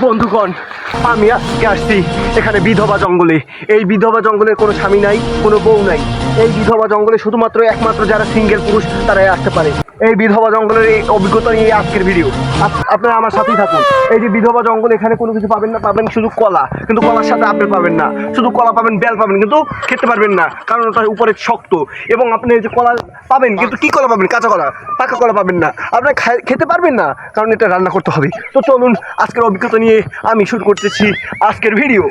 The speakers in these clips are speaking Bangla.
বন্ধুগণ, আমি আজকে আসছি এখানে বিধবা জঙ্গলে। এই বিধবা জঙ্গলের কোনো স্বামী নাই, কোনো বউ নাই। এই বিধবা জঙ্গলে শুধুমাত্র একমাত্র যারা সিঙ্গেল পুরুষ তারাই আসতে পারে। এই বিধবা জঙ্গলের এই অভিজ্ঞতা নিয়ে আজকের ভিডিও। আপনারা আমার সাথেই থাকুন। এই যে বিধবা জঙ্গল, এখানে কোনো কিছু পাবেন না, পাবেন শুধু কলা। কিন্তু কলার সাথে আপেল পাবেন না, শুধু কলা পাবেন, বেল পাবেন, কিন্তু খেতে পারবেন না, কারণ ওটার উপরে শক্ত। এবং আপনি এই যে কলা পাবেন, কিন্তু কি কলা পাবেন? কাঁচা কলা, পাকা কলা পাবেন না। আপনার খেতে পারবেন না, কারণ এটা রান্না করতে হবে। তো চলুন আজকের অভিজ্ঞতা নিয়ে আমি শুরু করতেছি আজকের ভিডিও।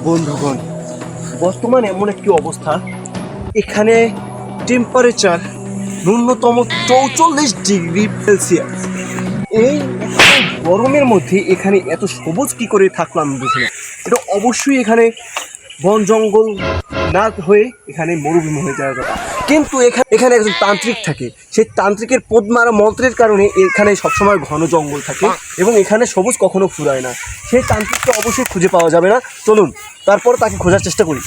বন্ধুগণ, বর্তমানে এমন একটি অবস্থা, এখানে টেম্পারেচার ন্যূনতম 44°C। এই গরমের মধ্যে এখানে এত সবুজ কি করে থাকলো আমি বুঝি না। এটা অবশ্যই এখানে বন জঙ্গল না হয়ে এখানে মরুভূমি হয়ে যাওয়ার কথা। কিন্তু এখানে একজন তান্ত্রিক থাকে, সেই তান্ত্রিকের পদ্মারা মন্ত্রের কারণে এখানে সবসময় ঘন জঙ্গল থাকে এবং এখানে সবুজ কখনো ফুরায় না। সেই তান্ত্রিককে অবশ্যই খুঁজে পাওয়া যাবে না। চলুন তারপর তাকে খোঁজার চেষ্টা করি।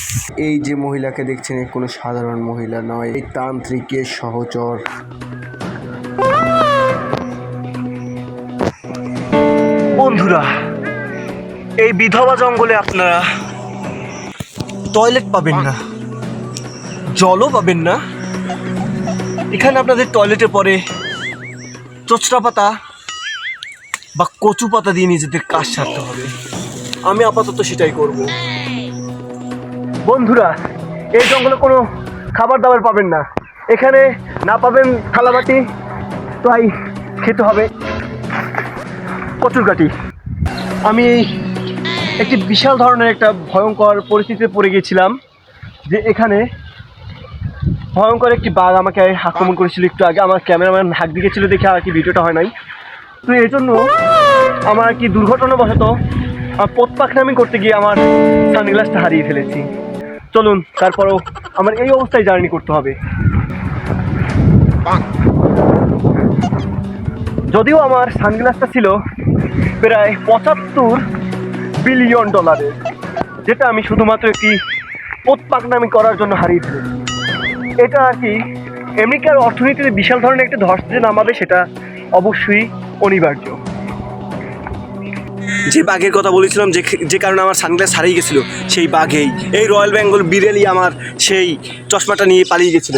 এই যে মহিলাকে দেখছেন, কোনো সাধারণ মহিলা নয়, এই তান্ত্রিকের সহচর। বন্ধুরা, এই বিধবা জঙ্গলে আপনারা টয়লেট পাবেন না, জলও পাবেন না। এখানে আপনাদের টয়লেটে পরে চোচড়া পাতা বা কচু পাতা দিয়ে নিজেদের কাজ সারতে হবে। আমি আপাতত সেটাই করব। বন্ধুরা, এই জঙ্গলে কোনো খাবার দাবার পাবেন না। এখানে না পাবেন থালাবাটি, তাই খেতে হবে কচুর কাঠি। আমি একটি বিশাল ধরনের একটা ভয়ঙ্কর পরিস্থিতিতে পড়ে গিয়েছিলাম, যে এখানে ভয়ঙ্কর একটি বাঘ আমাকে আক্রমণ করেছিল একটু আগে। আমার ক্যামেরাম্যান হাঁক দিয়েছিল দেখে আর কি ভিডিওটা হয় নাই। তো এই জন্য আমার কি দুর্ঘটনাবশত পথ পাখনামি করতে গিয়ে আমার সানগ্লাসটা হারিয়ে ফেলেছি। চলুন তারপরেও আমার এই অবস্থায় জার্নি করতে হবে। যদিও আমার সানগ্লাসটা ছিল প্রায় $75 বিলিয়ন, যেটা আমি শুধুমাত্র একটি পথ পাখনামি করার জন্য হারিয়ে ফেলেছি। এটা আর কি আমেরিকার অর্থনীতিতে বিশাল ধরনের একটা ধস যে নামাবে, সেটা অবশ্যই অনিবার্য। যে বাঘের কথা বলেছিলাম, যে কারণে আমার সানগ্লাস হারিয়ে গেছিলো, সেই বাঘেই, এই রয়্যাল বেঙ্গল বিড়ালই আমার সেই চশমাটা নিয়ে পালিয়ে গেছিল।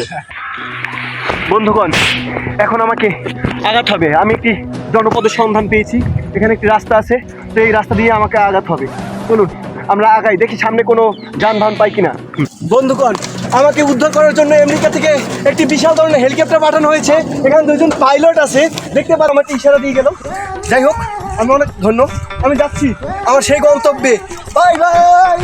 বন্ধুগণ, এখন আমাকে আগাতে হবে। আমি একটি জনপদের সন্ধান পেয়েছি, এখানে একটি রাস্তা আছে, তো এই রাস্তা দিয়ে আমাকে আগাতে হবে। চলুন আমরা আগাই, দেখি সামনে কোনো যানবাহন পাই কিনা। বন্ধুগণ, আমাকে উদ্ধার করার জন্য আমেরিকা থেকে একটি বিশাল ধরনের হেলিকপ্টার পাঠানো হয়েছে। এখানে 2জন পাইলট আছে, দেখতে পারো আমাকে ইশারা দিয়ে গেল। যাই হোক, আমি অনেক ধন্য। আমি যাচ্ছি আমার সেই গন্তব্যে। Bye bye.